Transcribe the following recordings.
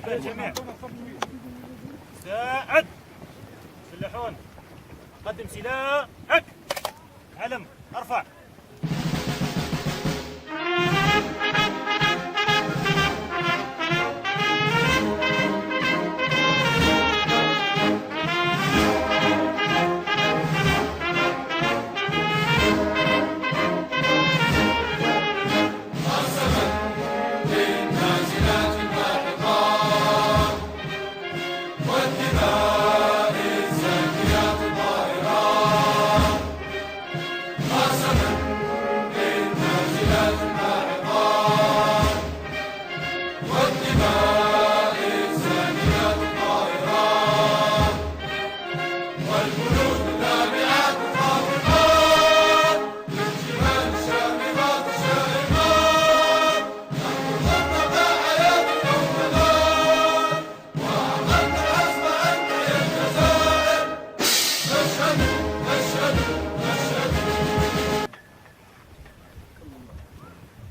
الجميع ساعد سلاحون قدم سلاحك علم ارفع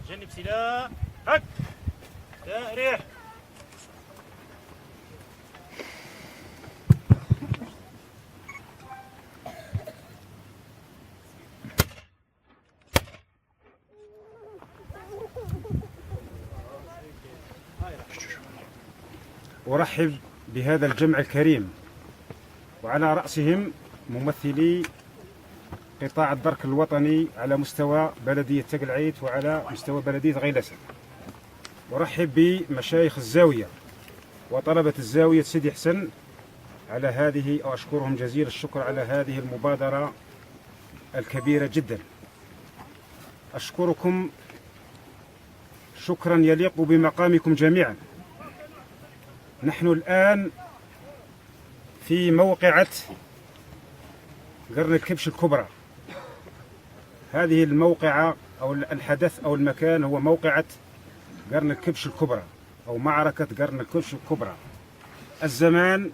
جنب سلاحك تأريح أرحب بهذا الجمع الكريم وعلى رأسهم ممثلي قطاع الدرك الوطني على مستوى بلدية تقلعيت وعلى مستوى بلدية غيلسة. أرحب بمشايخ الزاوية وطلبة الزاوية سيدي حسن على هذه، وأشكرهم جزيل الشكر على هذه المبادرة الكبيرة جدا. أشكركم شكرا يليق بمقامكم جميعا. نحن الآن في موقعة قرن الكبش الكبرى. هذه الموقعة أو الحدث أو المكان هو موقعة قرن الكبش الكبرى أو معركة قرن الكبش الكبرى. الزمان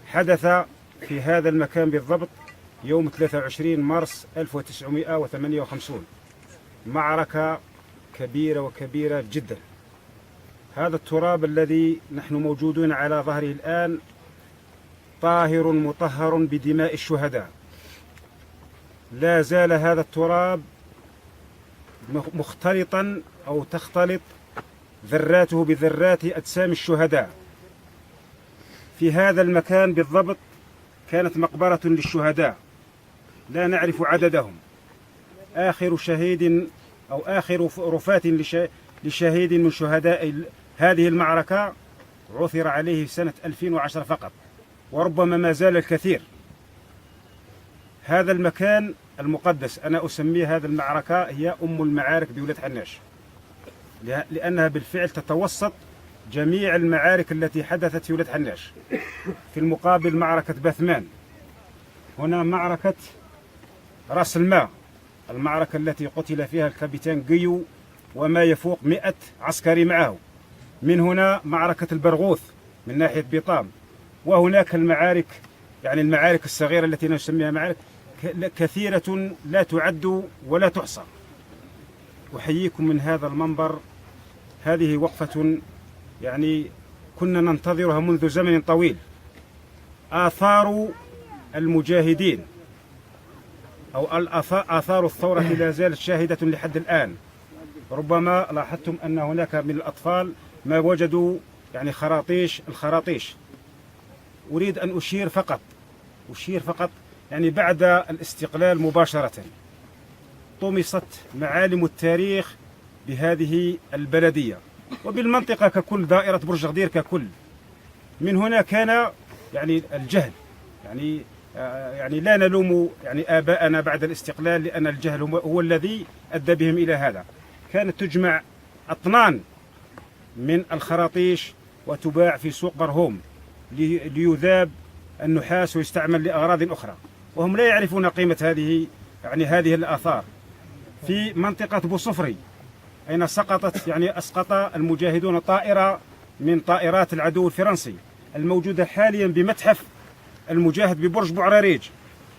حدث في هذا المكان بالضبط يوم 23 مارس 1958. معركة كبيرة وكبيرة جدا. هذا التراب الذي نحن موجودون على ظهره الآن طاهر مطهر بدماء الشهداء. لا زال هذا التراب مختلطا أو تختلط ذراته بذرات أجسام الشهداء. في هذا المكان بالضبط كانت مقبرة للشهداء لا نعرف عددهم. آخر شهيد أو آخر رفاة لشهيد من شهداء هذه المعركة عثر عليه سنة 2010 فقط، وربما ما زال الكثير. هذا المكان المقدس أنا أسميه هذه المعركة هي أم المعارك بولاد حناش، لأنها بالفعل تتوسط جميع المعارك التي حدثت في ولاد حناش. في المقابل معركة باثمان، هنا معركة رأس الماء، المعركة التي قتل فيها الكابتن قيو وما يفوق 100 عسكري معه. من هنا معركة البرغوث من ناحية بيطام. وهناك المعارك، يعني المعارك الصغيرة التي نسميها معارك كثيرة لا تعد ولا تحصى. أحييكم من هذا المنبر. هذه وقفة يعني كنا ننتظرها منذ زمن طويل. آثار المجاهدين أو آثار الثورة لا زالت شاهدة لحد الآن. ربما لاحظتم أن هناك من الأطفال ما وجدوا يعني الخراطيش. أريد أن أشير فقط يعني بعد الاستقلال مباشرة طمست معالم التاريخ بهذه البلدية وبالمنطقة ككل، دائرة برج غدير ككل. من هنا كان يعني الجهل، يعني لا نلوم يعني آباءنا بعد الاستقلال، لأن الجهل هو الذي أدى بهم إلى هذا. كانت تجمع أطنان من الخراطيش وتباع في سوق برهوم ليذاب النحاس ويستعمل لأغراض أخرى، وهم لا يعرفون قيمة هذه الآثار. في منطقة بوصفري أين أسقط المجاهدون طائرة من طائرات العدو الفرنسي الموجودة حاليا بمتحف المجاهد ببرج بوعريريج،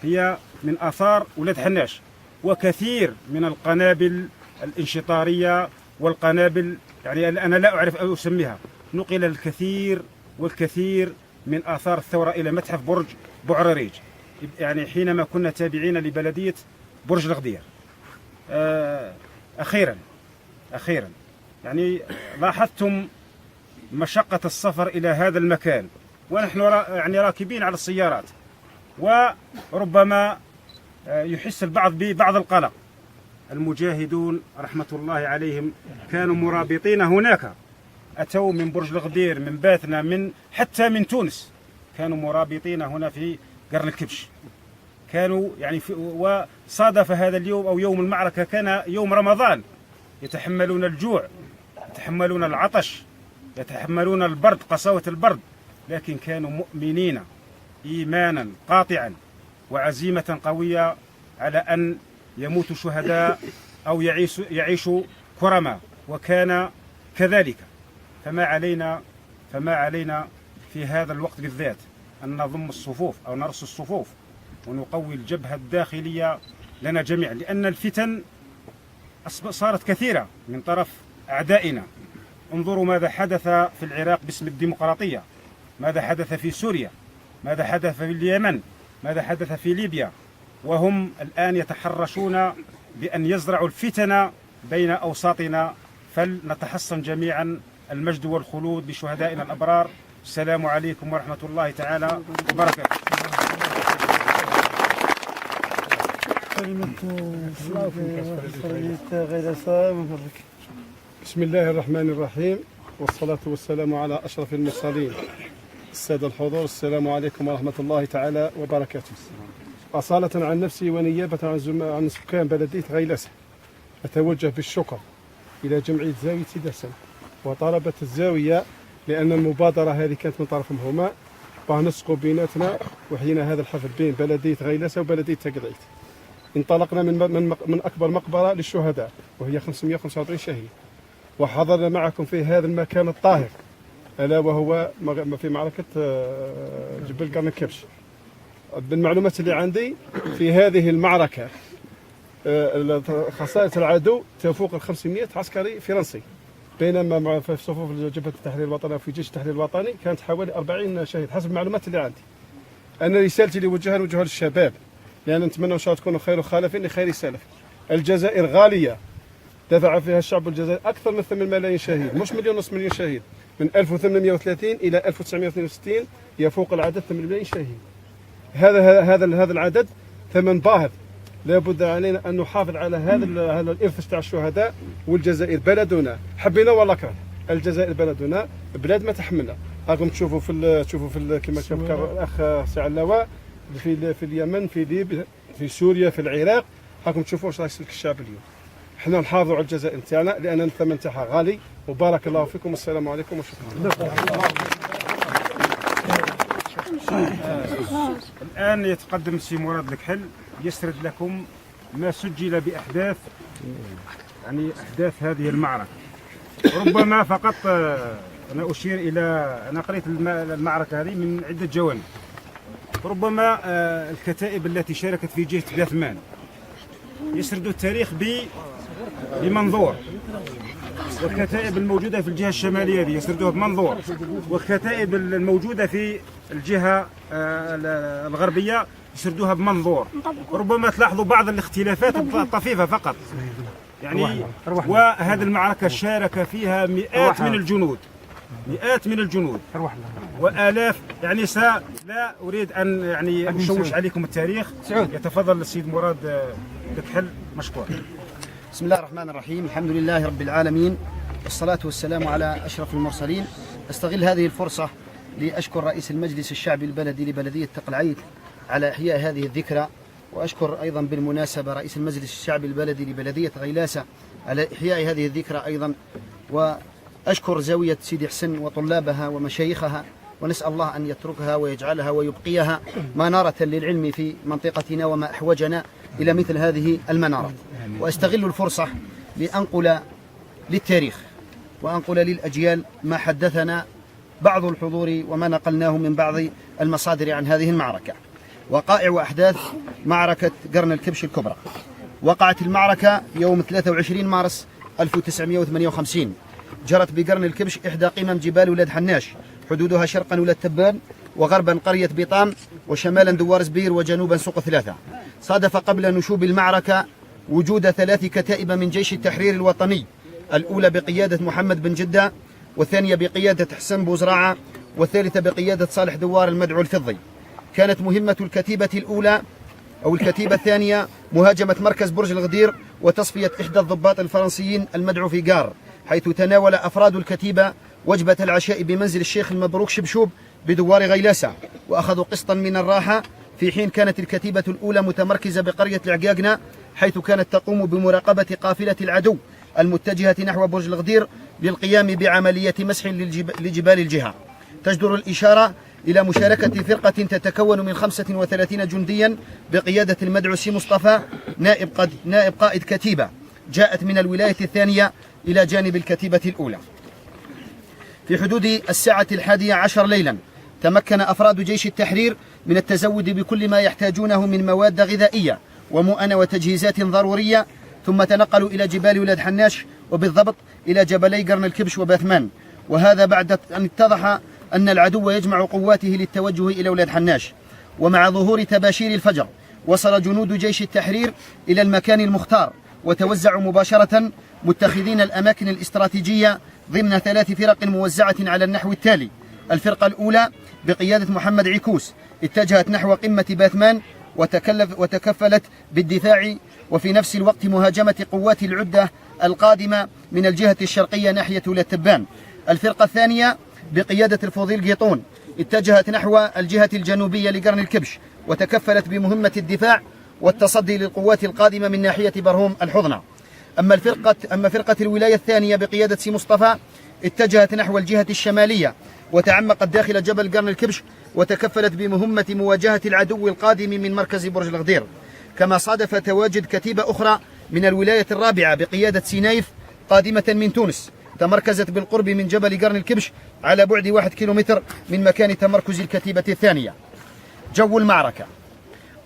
هي من آثار ولاد حناش. وكثير من القنابل الانشطارية والقنابل أنا لا أعرف أن أسميها، نقل الكثير والكثير من آثار الثورة إلى متحف برج بوعريريج حينما كنا تابعين لبلدية برج الغدير. أخيرا لاحظتم مشقة السفر إلى هذا المكان ونحن راكبين على السيارات، وربما يحس البعض ببعض القلق. المجاهدون رحمة الله عليهم كانوا مرابطين هناك، أتوا من برج الغدير، من باثنا، حتى من تونس، كانوا مرابطين هنا في قرن الكبش. كانوا وصادف هذا اليوم أو يوم المعركة كان يوم رمضان، يتحملون الجوع، يتحملون العطش، يتحملون البرد، قساوة البرد، لكن كانوا مؤمنين إيمانا قاطعا وعزيمة قوية على أن يموتوا شهداء أو يعيشوا كرما، وكان كذلك. فما علينا في هذا الوقت بالذات أن نضم الصفوف أو نرص الصفوف ونقوي الجبهة الداخلية لنا جميعا، لأن الفتن صارت كثيرة من طرف أعدائنا. انظروا ماذا حدث في العراق باسم الديمقراطية، ماذا حدث في سوريا، ماذا حدث في اليمن، ماذا حدث في ليبيا، وهم الآن يتحرشون بأن يزرعوا الفتن بين أوساطنا. فلنتحصن جميعا المجد والخلود بشهدائنا الأبرار. السلام عليكم ورحمة الله تعالى وبركاته. بسم الله الرحمن الرحيم، والصلاة والسلام على أشرف المرسلين. السادة الحضور، السلام عليكم ورحمة الله تعالى وبركاته. أصالة عن نفسي ونيابة عن سكان بلدية غيلسة، أتوجه بالشكر إلى جمعية زاوية سيدي حسن وطلبة الزاوية، لأن المبادرة هذه كانت من طرفهم هما، فنسقوا بيناتنا وحينا هذا الحفل بين بلدية غيلسة وبلدية تقلعيت. انطلقنا من أكبر مقبرة للشهداء وهي 525 شهيد، وحضرنا معكم في هذا المكان الطاهر ألا وهو في معركة جبل قرن الكبش. بالمعلومات اللي عندي في هذه المعركة خسائر العدو تفوق 500 عسكري فرنسي، بينما في صفوف جبهة التحرير الوطني وفي جيش التحرير الوطني كانت حوالي 40 شهيد حسب المعلومات اللي عندي. أنا رسالتي اللي نوجهها للشباب، لأن نتمنى إن شاء الله تكونوا خير خالفين لخير سلف. الجزائر غالية، دفع فيها الشعب الجزائري أكثر من 8 ملايين شهيد، مش 1.5 مليون شهيد. من 1830 إلى 1962 يفوق العدد 8 ملايين شهيد. هذا العدد ثمن باهظ، لابد علينا أن نحافظ على هذا الإرث تاع الشهداء. والجزائر بلدنا، حبينا ولا كرهنا، الجزائر بلدنا، بلاد ما تحملنا. راكم تشوفوا كما ذكر الأخ سي علاوة في اليمن، في ليبيا، في سوريا، في العراق، راكم تشوفوا واش راه يسلك الشعب اليوم. احنا نحافظوا على الجزائر نتاعنا لأن الثمن تاعها غالي. وبارك الله فيكم، والسلام عليكم وشكرا. الآن يتقدم السي مراد الكحل يسرد لكم ما سجل بأحداث أحداث هذه المعركة. ربما فقط أنا أشير إلى، أنا قريت المعركة هذه من عدة جوانب. ربما الكتائب التي شاركت في جهة باثمان يسردوا التاريخ بمنظور، والكتائب الموجودة في الجهة الشمالية هذه يسردوها بمنظور، والكتائب الموجودة في الجهة الغربية يسردوها بمنظور. ربما تلاحظوا بعض الاختلافات الطفيفة فقط وهذه المعركة شارك فيها مئات من الجنود وآلاف. لا أريد أن أشوش عليكم التاريخ. يتفضل السيد مراد الكحل مشكور. بسم الله الرحمن الرحيم، الحمد لله رب العالمين، والصلاة والسلام على أشرف المرسلين. أستغل هذه الفرصة لأشكر رئيس المجلس الشعبي البلدي لبلدية تقلعيت على إحياء هذه الذكرى، وأشكر أيضا بالمناسبة رئيس المجلس الشعبي البلدي لبلدية غيلاسة على إحياء هذه الذكرى أيضا، وأشكر زاوية سيدي حسن وطلابها ومشايخها ونسأل الله أن يتركها ويجعلها ويبقيها منارة للعلم في منطقتنا وما أحوجنا إلى مثل هذه المنارات. وأستغل الفرصة لأنقل للتاريخ وأنقل للأجيال ما حدثنا بعض الحضور وما نقلناه من بعض المصادر عن هذه المعركة. وقائع وأحداث معركة قرن الكبش الكبرى. وقعت المعركة يوم 23 مارس 1958. جرت بقرن الكبش إحدى قمم جبال ولاد حناش، حدودها شرقا ولاد تبان، وغربا قرية بيطام، وشمالا دوار زبير، وجنوبا سوق ثلاثة. صادف قبل نشوب المعركة وجود 3 كتائب من جيش التحرير الوطني، الأولى بقيادة محمد بن جدة، والثانية بقيادة حسن بوزراعة، والثالثة بقيادة صالح دوار المدعو الفضي. كانت مهمة الكتيبة الأولى أو الكتيبة الثانية مهاجمة مركز برج الغدير وتصفية إحدى الضباط الفرنسيين المدعو فيغار، حيث تناول أفراد الكتيبة وجبة العشاء بمنزل الشيخ المبروك شبشوب بدوار غيلاسة، وأخذوا قسطا من الراحة، في حين كانت الكتيبة الأولى متمركزة بقرية العقاقنة، حيث كانت تقوم بمراقبة قافلة العدو المتجهة نحو برج الغدير للقيام بعملية مسح لجبال الجهة. تجدر الإشارة إلى مشاركة فرقة تتكون من 35 جنديا بقيادة المدعو سي مصطفى نائب قائد كتيبة، جاءت من الولاية الثانية إلى جانب الكتيبة الأولى. في حدود 11:10 ليلا تمكن أفراد جيش التحرير من التزود بكل ما يحتاجونه من مواد غذائية ومؤن وتجهيزات ضرورية، ثم تنقلوا إلى جبال ولاد حناش، وبالضبط إلى جبلي قرن الكبش وباثمان، وهذا بعد أن اتضح أن العدو يجمع قواته للتوجه إلى ولاد حناش. ومع ظهور تباشير الفجر وصل جنود جيش التحرير إلى المكان المختار، وتوزعوا مباشرة متخذين الأماكن الاستراتيجية ضمن 3 فرق موزعة على النحو التالي: الفرقة الأولى بقيادة محمد عيكوس اتجهت نحو قمة باثمان وتكفلت بالدفاع وفي نفس الوقت مهاجمة قوات العدة القادمة من الجهة الشرقية ناحية ولاد تبان. الفرقة الثانية بقيادة الفضيل قيطون اتجهت نحو الجهة الجنوبية لقرن الكبش، وتكفلت بمهمة الدفاع والتصدي للقوات القادمة من ناحية برهوم الحضنة. أما فرقة الولاية الثانية بقيادة سي مصطفى اتجهت نحو الجهة الشمالية وتعمقت داخل جبل قرن الكبش، وتكفلت بمهمة مواجهة العدو القادم من مركز برج الغدير. كما صادف تواجد كتيبة أخرى من الولاية الرابعة بقيادة سينايف قادمة من تونس، تمركزت بالقرب من جبل قرن الكبش على بعد 1 كيلومتر من مكان تمركز الكتيبة الثانية. جو المعركة: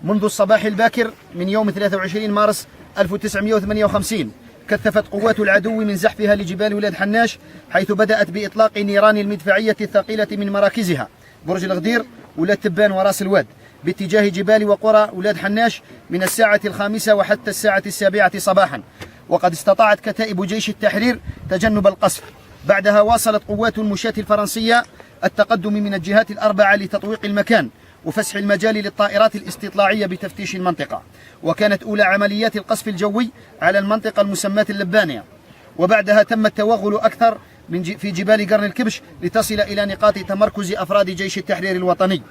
منذ الصباح الباكر من يوم 23 مارس 1958 كثفت قوات العدو من زحفها لجبال ولاد حناش، حيث بدأت بإطلاق نيران المدفعية الثقيلة من مراكزها برج الغدير ولاد تبان وراس الواد باتجاه جبال وقرى ولاد حناش من 5:00 وحتى 7:00 صباحا. وقد استطاعت كتائب جيش التحرير تجنب القصف. بعدها واصلت قوات المشاة الفرنسية التقدم من الجهات الأربعة لتطويق المكان وفسح المجال للطائرات الاستطلاعية بتفتيش المنطقة. وكانت أولى عمليات القصف الجوي على المنطقة المسماة اللبانية، وبعدها تم التوغل أكثر في جبال قرن الكبش لتصل إلى نقاط تمركز أفراد جيش التحرير الوطني.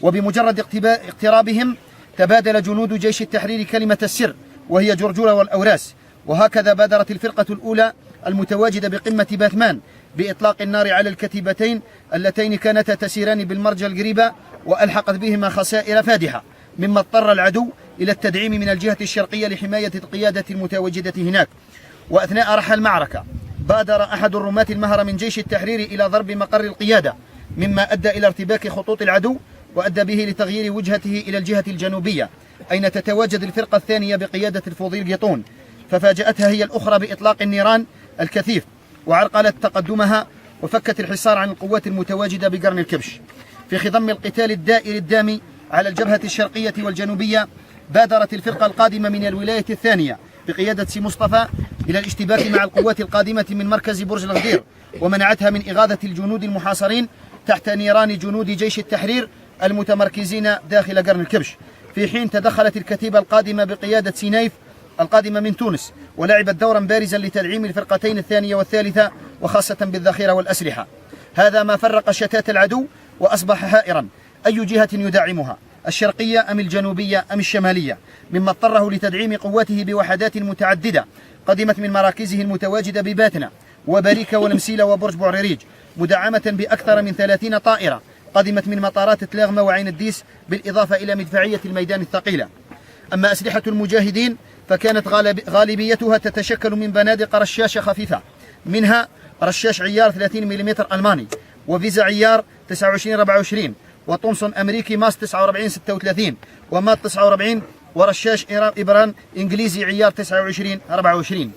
وبمجرد اقترابهم تبادل جنود جيش التحرير كلمة السر، وهي جرجورة والأوراس. وهكذا بادرت الفرقة الأولى المتواجدة بقمة باثمان بإطلاق النار على الكتيبتين اللتين كانتا تسيران بالمرجى القريبة، وألحقت بهما خسائر فادحة، مما اضطر العدو إلى التدعيم من الجهة الشرقية لحماية القيادة المتواجدة هناك. وأثناء رحى المعركة بادر أحد الرماة المهرة من جيش التحرير إلى ضرب مقر القيادة، مما أدى إلى ارتباك خطوط العدو وأدى به لتغيير وجهته إلى الجهة الجنوبية، أين تتواجد الفرقة الثانية بقيادة الفضيل قيطون، ففاجأتها هي الأخرى بإطلاق النيران الكثيف وعرقلت تقدمها وفكت الحصار عن القوات المتواجدة بقرن الكبش. في خضم القتال الدائري الدامي على الجبهة الشرقية والجنوبية بادرت الفرقة القادمة من الولاية الثانية بقيادة سي مصطفى إلى الاشتباك مع القوات القادمة من مركز برج الغدير، ومنعتها من إغاثة الجنود المحاصرين تحت نيران جنود جيش التحرير المتمركزين داخل قرن الكبش. في حين تدخلت الكتيبة القادمة بقيادة سينايف القادمة من تونس ولعبت دورا بارزا لتدعيم الفرقتين الثانية والثالثة، وخاصة بالذخيرة والأسلحة. هذا ما فرق شتات العدو وأصبح حائرا أي جهة يدعمها، الشرقية أم الجنوبية أم الشمالية، مما اضطره لتدعيم قواته بوحدات متعددة قدمت من مراكزه المتواجدة بباتنا وبريكة ولمسيلة وبرج بوعريريج، مدعمة بأكثر من 30 طائرة قدمت من مطارات تلاغمة وعين الديس، بالإضافة إلى مدفعية الميدان الثقيلة. أما أسلحة المجاهدين فكانت غالبيتها تتشكل من بنادق رشاشة خفيفة، منها رشاش عيار 30 ملم ألماني، وفيزا عيار 29-24، وطومسون أمريكي ماس 49-36، ومات 49، ورشاش إبران إنجليزي عيار 29-24.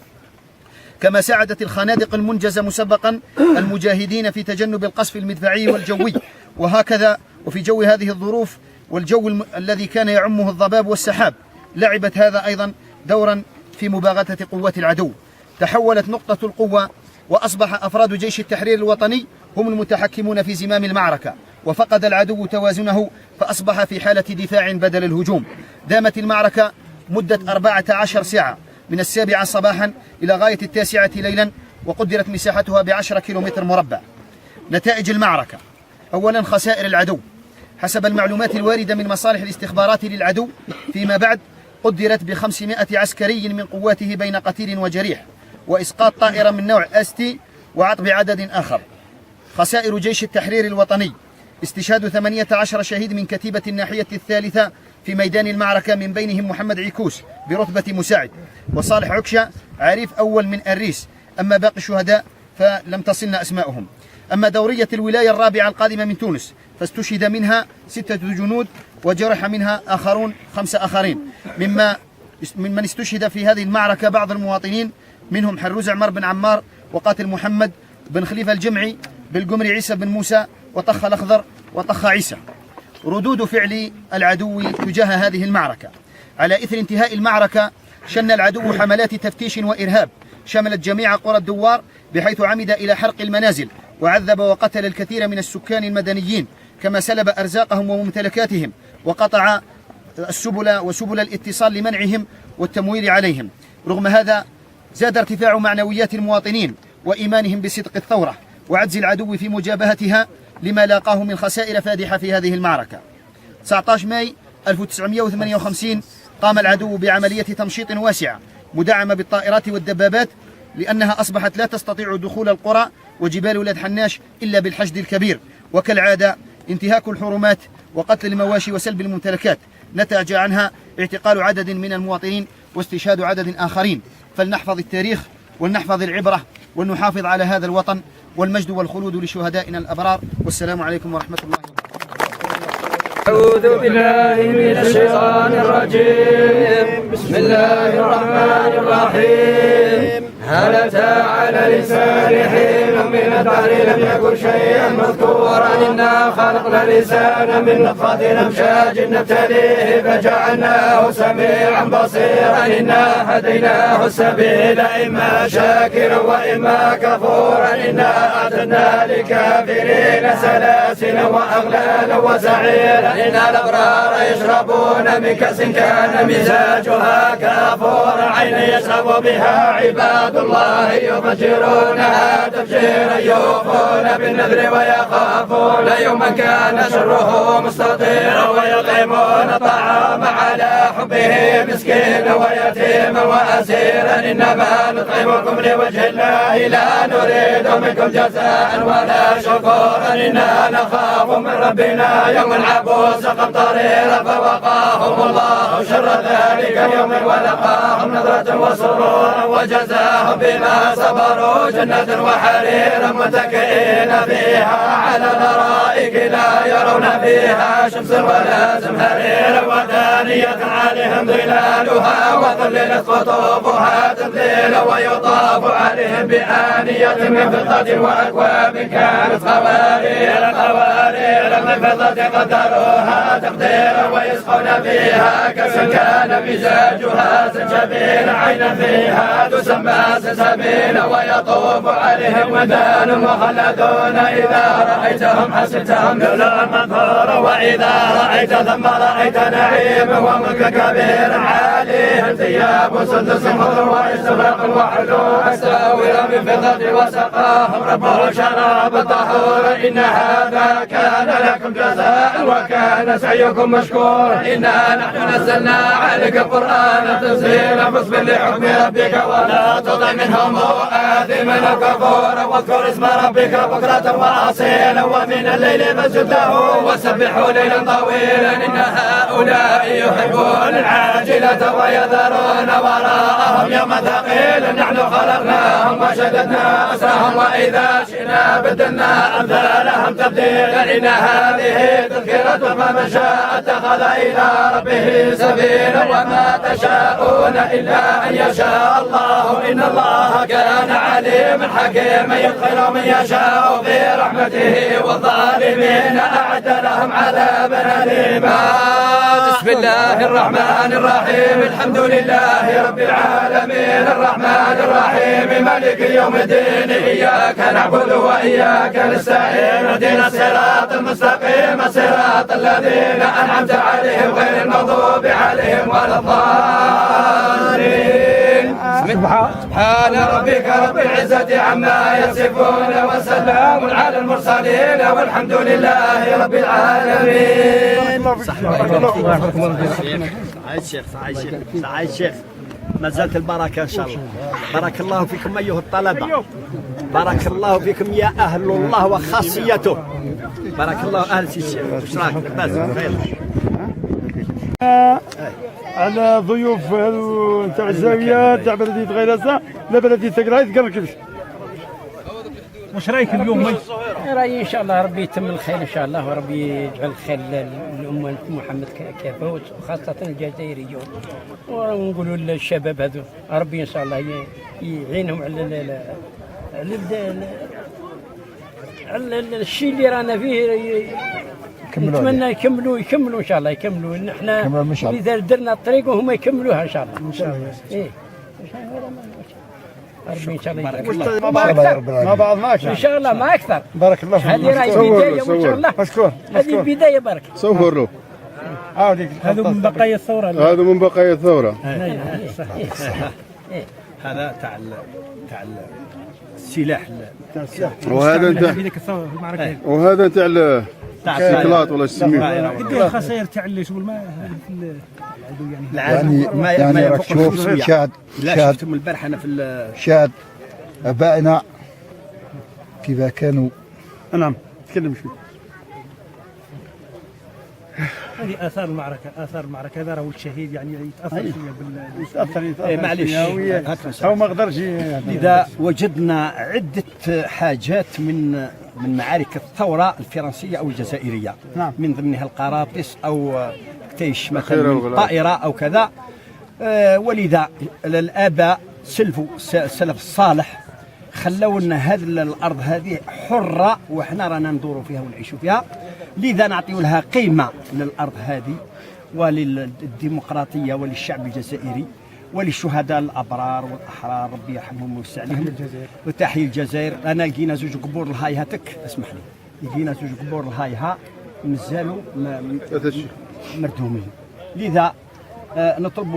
كما ساعدت الخنادق المنجزة مسبقا المجاهدين في تجنب القصف المدفعي والجوي، وهكذا وفي جو هذه الظروف والجو الذي كان يعمه الضباب والسحاب، لعبت هذا أيضا دورا في مباغتة قوات العدو. تحولت نقطة القوة وأصبح أفراد جيش التحرير الوطني هم المتحكمون في زمام المعركة، وفقد العدو توازنه فأصبح في حالة دفاع بدل الهجوم. دامت المعركة مدة 14 ساعة من 7 صباحا إلى غاية 9 ليلا، وقدرت مساحتها ب10 كيلومتر مربع. نتائج المعركة: أولا خسائر العدو حسب المعلومات الواردة من مصالح الاستخبارات للعدو فيما بعد قدرت ب500 عسكري من قواته بين قتيل وجريح، وإسقاط طائرة من نوع أستي وعطب عدد آخر. خسائر جيش التحرير الوطني: استشهاد 18 شهيد من كتيبة الناحية الثالثة في ميدان المعركة، من بينهم محمد عيكوس برتبة مساعد، وصالح عكشة عريف أول من الريس. أما باقي الشهداء فلم تصلنا أسماؤهم. أما دورية الولاية الرابعة القادمة من تونس فاستشهد منها 6 جنود، وجرح منها 5 آخرين، ممن استشهد في هذه المعركة بعض المواطنين، منهم حروز عمر بن عمار، وقاتل محمد بن خليفة الجمعي، بالقمري عيسى بن موسى، وطخ الأخضر، وطخ عيسى. ردود فعل العدو تجاه هذه المعركة: على إثر انتهاء المعركة شن العدو حملات تفتيش وإرهاب شملت جميع قرى الدوار، بحيث عمد إلى حرق المنازل، وعذب وقتل الكثير من السكان المدنيين، كما سلب أرزاقهم وممتلكاتهم، وقطع السبل وسبل الاتصال لمنعهم والتمويل عليهم. رغم هذا زاد ارتفاع معنويات المواطنين وإيمانهم بصدق الثورة وعجز العدو في مجابهتها، لما لاقاه من خسائر فادحة في هذه المعركة. 19 ماي 1958 قام العدو بعملية تمشيط واسعة مدعمة بالطائرات والدبابات، لأنها أصبحت لا تستطيع دخول القرى وجبال ولاد حناش إلا بالحشد الكبير، وكالعادة انتهاك الحرمات وقتل المواشي وسلب الممتلكات، نتج عنها اعتقال عدد من المواطنين واستشهاد عدد آخرين. فلنحفظ التاريخ ولنحفظ العبرة ولنحافظ على هذا الوطن، والمجد والخلود لشهدائنا الأبرار. والسلام عليكم ورحمة الله وبركاته. أعوذ بالله من الشيطان الرجيم. بسم الله الرحمن الرحيم. هل أتى على لسان حين من الدهر لم يكن شيئا مذكورا إنا خلقنا الإنسان من نطفة أمشاج نبتليه فجعلناه سميعا بصيرا إنا هديناه السبيل إما شاكرا وإما كفورا إنا أعتدنا للكافرين سلاسل وأغلالا وسعيرا إن الأبرار يشربون من كأس كان مزاجها كافورا عين يشرب بها عباد الله يفجرونها تفجيرا يوفون بالنذر ويخافون يوما كان شره مستطيرا ويطعمون الطعام على حبه مسكينا ويتيما وأسيرا إنما نطعمكم لوجه الله لا نريد منكم جزاء ولا شكورا إنا نخاف من ربنا يوما عبوسا قمطريرا فوقاهم الله شر ذلك اليوم ولقاهم نظرة وسرورا وجزاهم بما صبروا جنة وحريرا متكئين فيها على الأرائك لا يرون فيها شمسا ولا زمهريرا ودانية عليهم ظلالها وظللت قطوفها تظليلا ويطاف عليهم بآنية من فضة وأكواب كانت قوارير من فضة قدروها تقديرا ويسقون فيها كأسا كان مزاجها زنجبيل عينا فيها تسمى سلسبيلا ويطوف عليهم ولدان مخلدون إذا رأيتهم حسبتهم لؤلؤا منثورا وإذا رأيت ثم رأيت نعيما وملك كبير عالي ثياب سدس خضر واستبرق وحلو أساور من فضة وسقاهم ربه شراب طهور إن هذا كان لكم جزاء وكان سعيكم مشكورا إنا نحن نزلنا عليك القرآن تنزيلا فاصبر لحكم ربك ولا تطع منهم آثما أو كفورا واذكر اسم ربك بكرة وأصيلا ومن الليل فاسجد له وسبحوا ليلا طويلا إن هؤلاء يحبون العاجلة ويذرون وراءهم يوما ثقيلا نحن خلقناهم وشددنا أسرهم وإذا شئنا بدلنا أمثالهم تبديلا إن هذه تذكرة فمن شاء اتخذ إلى ربه سبيلا وما تشاءون إلا أن يشاء الله إن الله كان عليما حكيما يدخل من يشاء في رحمته والظالمين أعد لهم عذابا أليما بسم الله الرحمن الرحيم الحمد لله رب العالمين الرحمن الرحيم مالك يوم الدين إياك نعبد وإياك نستعين اهدنا الصراط المستقيم صراط الذين أنعمت عليهم غير المغضوب عليهم ولا الضالين سبحان ربك رب العزة عما يصفون وسلام على المرسلين والحمد لله رب العالمين. سعيد الشيخ ما زالت البركة إن شاء الله. بارك الله فيكم أيها الطلبة، بارك الله فيكم يا أهل الله وخاصيته. بارك الله أهل الشيخ. وش رايك؟ بس خير. على ضيوف تاع الزاويه تاع بلديه غيلاسه لا بلديه تقرايد قال كيفاش. واش رايك اليوم؟ رايي ان شاء الله ربي يتم الخير ان شاء الله وربي يجعل الخير للامه محمد كافه وخاصه الجزائريون ونقولوا للشباب هذو ربي ان شاء الله يعينهم على الشيء اللي رانا فيه. نتمنى يكملوا ان شاء الله يكملوا. نحن اذا درنا الطريق وهم يكملوها ان شاء الله. ان شاء الله. ايه ربي ان شاء الله يبارك الله. ما بعضناش ان شاء الله ما اكثر. بارك الله فيك. هذه راهي بدايه وان شاء الله. مشكور. هذه البدايه برك. صوروا. هذا من بقايا الثوره. هذا من بقايا الثوره. هذا تاع السلاح. وهذا انت وهذا تاع الشوكولات ولا السمين. قد ايه الخسائر تاع اللي شغل ما يعني راك تشوف شاهد شفتم البارحه انا في شاهد ابائنا كيف كانوا. نعم تكلم شوي. هذه اثار المعركه هذا راهو الشهيد يعني يتاثر شويه يتاثر معليش هو ما قدرش. لذا وجدنا عده حاجات من معارك الثوره الفرنسيه او الجزائريه. نعم. من ضمنها القراطيس او كتيش مثلا من طائره او كذا. ولذا الاباء سلفوا السلف الصالح خلوا لنا هذه الارض هذه حره وحنا رانا ندوروا فيها ونعيشوا فيها. لذا نعطيو لها قيمه للارض هذه وللديمقراطيه وللشعب الجزائري وللشهداء الابرار والاحرار ربي يرحمهم ويوسع عليهم. وتحيي الجزائر. انا لقينا زوج قبور الهاي هاتك اسمح لي لقينا زوج قبور الهاي ها مازالوا مردومين. لذا نطلب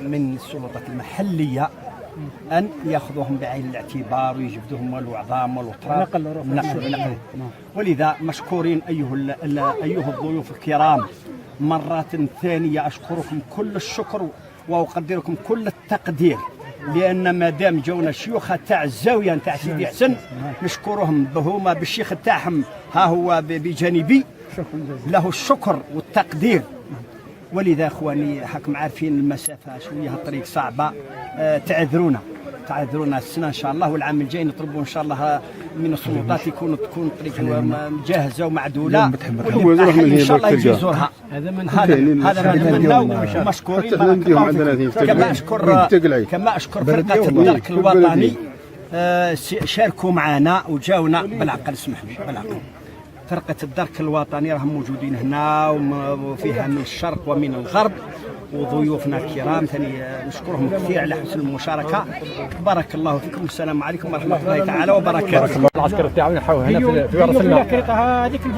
من السلطات المحليه أن يأخذوهم بعين الاعتبار ويجبدوهم العظام والأطراف نقل. ولذا مشكورين أيها الضيوف الكرام. مرة ثانية أشكركم كل الشكر وأقدركم كل التقدير لأن ما دام جونا شيوخ تاع الزاوية تاع سيدي حسن نشكرهم هما بالشيخ تاعهم ها هو بجانبي له الشكر والتقدير. ولذا اخواني حكم عارفين المسافه شويه الطريق صعبه. تعذرونا السنه ان شاء الله والعام الجاي نطلبوا ان شاء الله من السلطات تكون الطريق جاهزه ومعدوله ان شاء الله يجي يزورها. هذا ما نتمناو مشكورين. كما اشكر فرقه الدرك الوطني شاركوا معنا وجاونا بالعقل. اسمح لي بالعقل. فرقة الدرك الوطني راهم موجودين هنا وفيها من الشرق ومن الغرب وضيوفنا الكرام ثاني نشكرهم كثير على حسن المشاركه. بارك الله فيكم والسلام عليكم ورحمه الله تعالى وبركاته. العسكر تاعنا نحاول هنا في راس الماء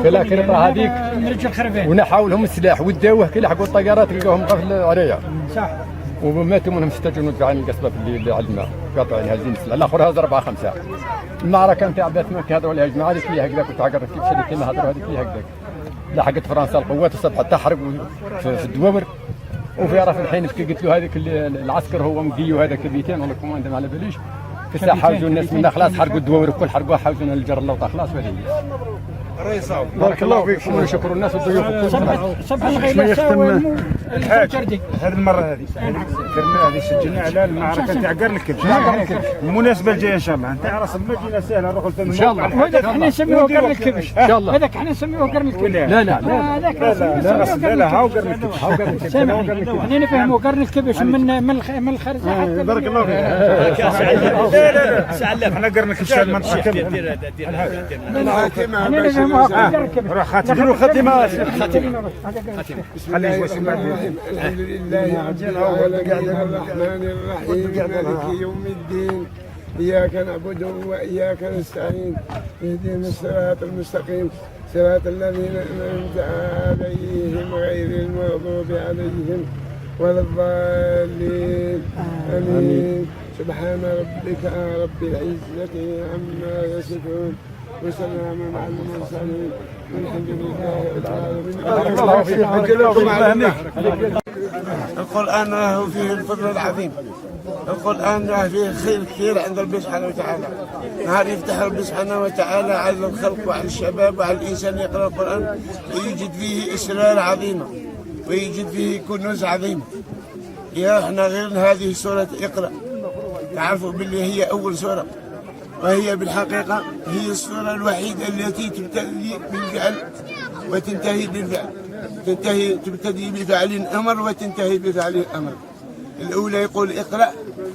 في الأكرطة هذيك ونحاولهم السلاح وداوه كي لحقوا الطيارات لقاهم في العريه صح، وماتوا منهم 6 جنود عن القصبه اللي على الماء قاطعين هازين السلاح. الاخر هذا 4 5. المعركه نتاع باتمان كيهضروا عليها الجماعه هذيك اللي هكذاك وتعقر كيف اللي كيما هضروا هذيك اللي هكذاك لحقت فرنسا القوات الصبح حتى حرقوا في الدواور. وفي راه في الحين كي قلت له هذاك العسكر هو مقيو هذاك بيتين ولا كوماند ما على باليش في الساعه حاجوا الناس منا خلاص حرقوا الدواور الكل حرقوها حاوزونا للجر اللوطه خلاص وهذه. بارك الله فيكم ونشكروا الناس والضيوف الكل. صباح الخير. هذه المره هذه درنا هذه سجلنا على المعركه تاع قرن الكبش. المناسبه الجايه ان شاء الله نتاع راس المدينه سهله نروحوا ان شاء الله. هذاك احنا نسميوه قرن الكبش ان شاء الله. هذاك احنا نسميوه قرن الكبش. لا لا هاو قرن الكبش. سامحني احنا نفهموا قرن الكبش من الخرز حتى. بارك الله فيك. لا سعلف احنا قرن الكبش المنطقه كامله. روح خاتم ختمه الحمد لله الرحمن الرحيم مالك يوم الدين إياك نعبد وإياك نستعين اهدنا الصراط المستقيم صراط الذين أنعمت عليهم غير المغضوب عليهم ولا الضالين آمين. سبحان ربك رب العزة عما يصفون وسلام على المرسلين والحمد لله رب العالمين. القرآن له فيه الفضل العظيم، القرآن له فيه خير كثير عند ربي سبحانه وتعالى. نهار يفتح ربي سبحانه وتعالى على الخلق وعلى الشباب وعلى الإنسان يقرأ القرآن ويجد فيه أسرار عظيمة ويجد فيه كنوز عظيمة. يا احنا غير هذه سورة اقرأ تعرفوا باللي هي أول سورة، وهي بالحقيقة هي السورة الوحيدة التي تبتدي بالفعل وتنتهي بالفعل، تبتدي بفعل أمر وتنتهي بفعل أمر. الأولى يقول اقرأ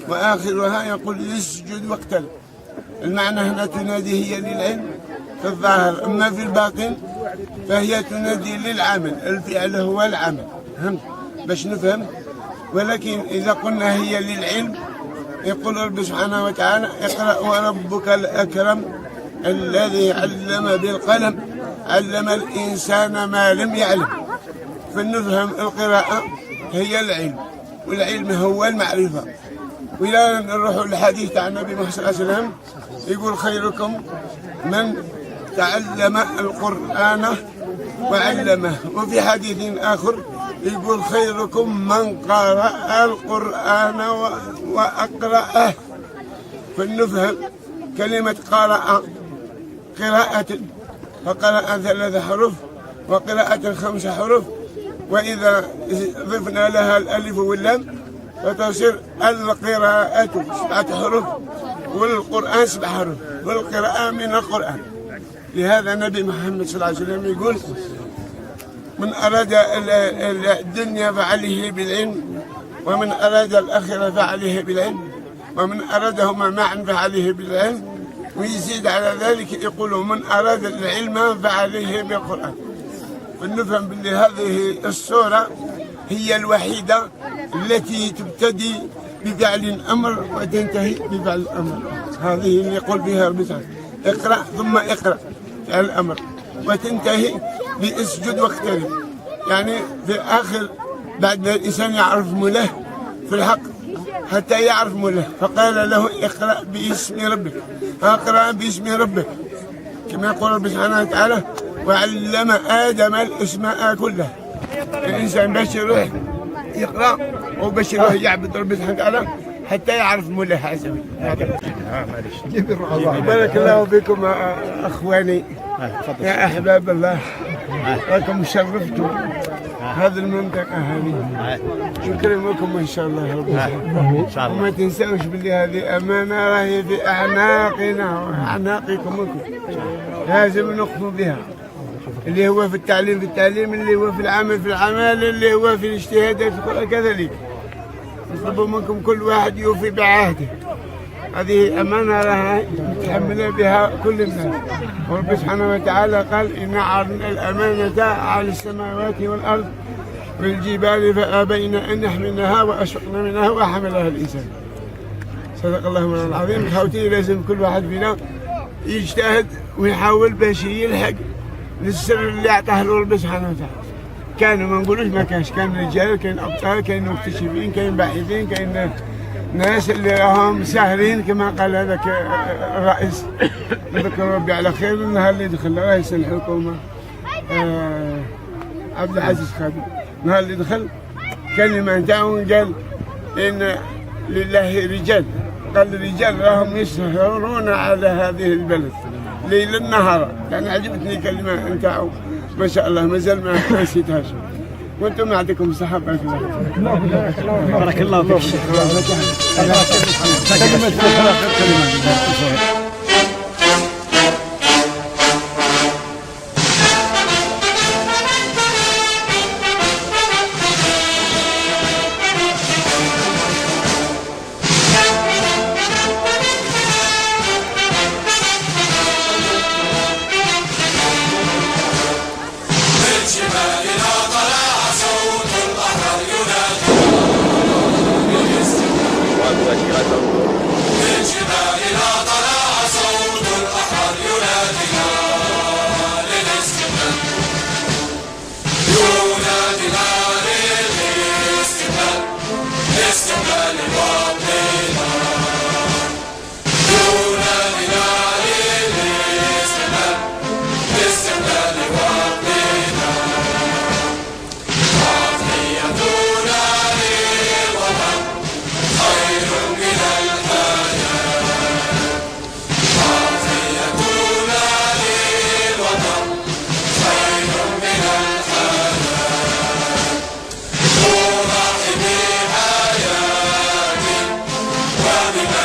وآخرها يقول اسجد واقترب. المعنى هنا تنادي هي للعلم في الظاهر، أما في الباطن فهي تنادي للعمل، الفعل هو العمل باش نفهم. ولكن إذا قلنا هي للعلم يقول رب سبحانه وتعالى اقرأ وربك الأكرم الذي علم بالقلم علم الإنسان ما لم يعلم. فنفهم القراءة هي العلم والعلم هو المعرفة. وإلى نروح الحديث عن النبي محمد صلى الله عليه وسلم يقول خيركم من تعلم القرآن وعلمه. وفي حديث آخر يقول خيركم من قرأ القرآن وأقرأه. فنفهم كلمة قرأ قراءة، فقرأ 3 حروف وقراءة 5 حروف، وإذا ضفنا لها الألف واللام فتصير القراءة 7 حروف والقرآن 7 حروف والقراءة من القرآن. لهذا النبي محمد صلى الله عليه وسلم يقول من أراد الدنيا فعليه بالعلم ومن أراد الآخرة فعليه بالعلم ومن أرادهما معا فعليه بالعلم. ويزيد على ذلك يقول من أراد العلم فعليه بالقرآن. فنفهم بأن هذه السورة هي الوحيدة التي تبتدي بفعل أمر وتنتهي بفعل أمر. هذه اللي يقول بها ربي تعالى اقرأ ثم اقرأ فعل الأمر، وتنتهي باسجد واقترب. يعني في آخر بعد ما الإنسان يعرف ملاه في الحق حتى يعرف ملاه فقال له اقرأ باسم ربك، اقرأ باسم ربك كما يقول رب سبحانه وتعالى وعلم آدم الأسماء كلها. الإنسان باش يروح يقرأ وباش يروح يعبد رب سبحانه وتعالى حتى يعرف ملاه عز وجل. بارك الله بكم أخواني يا أحباب الله، لكم شرفتم هذه المنطقة هذه، يكرمكم إن شاء الله ربنا. وما تنسوش باللي هذه أمانة راهي في أعناقنا وأعناقكم، لازم نقوم بها. اللي هو في التعليم في التعليم، اللي هو في العمل في العمل، اللي هو في الاجتهادات كذلك. نطلب منكم كل واحد يوفي بعهده. هذه أمانة راها يتحمل بها كل الناس. ورب سبحانه وتعالى قال إن عرضنا الأمانة على السماوات والأرض والجبال فأبين أن يحملنها وأشفقن منها وحملها الإنسان. صدق الله مولانا العظيم. خوتي لازم كل واحد فينا يجتهد ويحاول باش يلحق للسر اللي أعطاه له ربي سبحانه وتعالى. كانوا ما نقولوش ما كانش، كان رجال، كاين أبطال، كاين مكتشفين، كاين باحثين، كاين ناس اللي راهم ساهرين كما قال هذاك الرئيس ذكر ربي على خير. النهار اللي دخل رئيس الحكومة عبد العزيز خادم، النهار اللي دخل كلمة نتاعو قال إن لله رجال، قال الرجال راهم يسهرون على هذه البلد ليل نهار. يعني عجبتني الكلمة نتاعو ما شاء الله، مازال ما نسيتهاش. وانتم يعطيكم الصحة. بارك الله بارك الله فيك. وبما